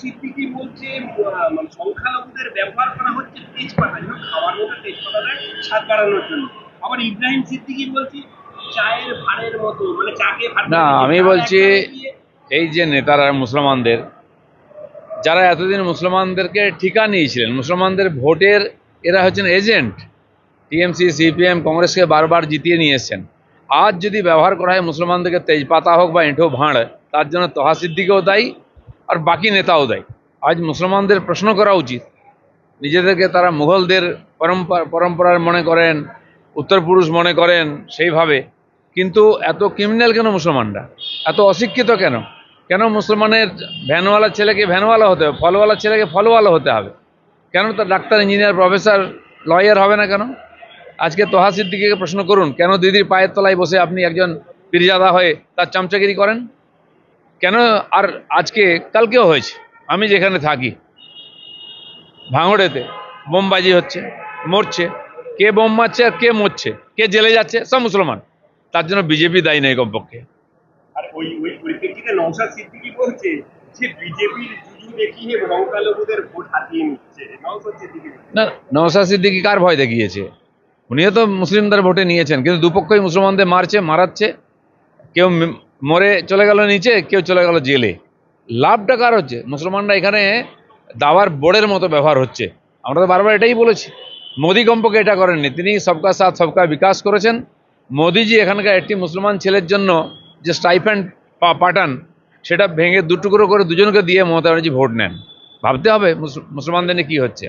সিদ্দিকী বলছে মানে সংখ্যালঘুদের ব্যবহার করা হচ্ছে তেজপাতা, যেন খাওয়ার মধ্যে তেজপাতা দেয় স্বাদ বাড়ানোর জন্য। আবার ইব্রাহিম সিদ্দিকী বলছে চায়ের ভাঁড়ের মতো, মানে চাকে ভাত না, বেড়ে আমি দিচ্ছে, তারা বলছি একবারে গিয়ে এই যে নেতারা মুসলমানদের, যারা এতদিন মুসলমানদেরকে ঠিকা নিয়েছিলেন, মুসলমানদের ভোটের এরা হচ্ছেন এজেন্ট, টিএমসি সিপিএম কংগ্রেসকে বারবার জিতিয়ে নিয়ে এসছেন। আজ যদি ব্যবহার করা হয় মুসলমানদেরকে তেজপাতা হোক বা এঁঠো ভাঁড়, তার জন্য তোহা সিদ্দিকেও দায়ী আর বাকি নেতাও দায়ী। আজ মুসলমানদের প্রশ্ন করা উচিত, নিজেদেরকে তারা মুঘলদের পরম্পরার মনে করেন, উত্তরপুরুষ মনে করেন সেইভাবে, কিন্তু এত ক্রিমিনাল কেন মুসলমানরা, এত অশিক্ষিত কেন? কেন মুসলমানের ভ্যানওয়ালা ছেলেকে ভ্যানওয়ালা হতে হবে, ফলওয়ালা ছেলেকে ফলওয়ালা হতে হবে? কেন তার ডাক্তার, ইঞ্জিনিয়ার, প্রফেসর, লয়ার হবে না কেন? আজকে তোহা সিদ্দিকীকে প্রশ্ন করুন, কেন দিদির পায়ের তলায় বসে আপনি একজন পীরজাদা হয়ে তার চামচাগিরি করেন কেন? আর আজকে কালকেও হয়েছে, আমি যেখানে থাকি ভাঙড়েতে বোমবাজি হচ্ছে, মরছে, কে বোম মারছে আর কে মরছে, কে জেলে যাচ্ছে, সব মুসলমান। তার জন্য বিজেপি দায়ী নেই কমপক্ষে। আর ওই ওই পরিপ্রেক্ষিতে নওশাদ সিদ্দিকী বলছে যে বিজেপির জুজু দেখিয়ে সংখ্যালঘুদের ভোট হাতিয়ে নিচ্ছে। নওশাদ সিদ্দিকী না, নওশাদ সিদ্দিকী কার ভয় দেখিয়েছে? উনিও তো মুসলিমদের ভোটে নিয়েছেন, কিন্তু দুপক্ষই মুসলমানদের মারছে, মারাচ্ছে। কেউ মরে চলে গেল নিচে, কেউ চলে গেল জেলে। লাভটা কার হচ্ছে? মুসলমানরা এখানে দাওয়ার বোর্ডের মতো ব্যবহার হচ্ছে। আমরা তো বারবার এটাই বলেছি। মোদি কমপক্ষে এটা করেননি, তিনি সবকা সাথ সবকা বিকাশ করেছেন। মোদিজি এখানকার একটি মুসলমান ছেলের জন্য যে স্টাইপেন্ড পাঠান, সেটা ভেঙে দুটুকরো করে দুজনকে দিয়ে মমতা ব্যানার্জি ভোট নেন। ভাবতে হবে মুসলমানদের নিয়ে কি হচ্ছে।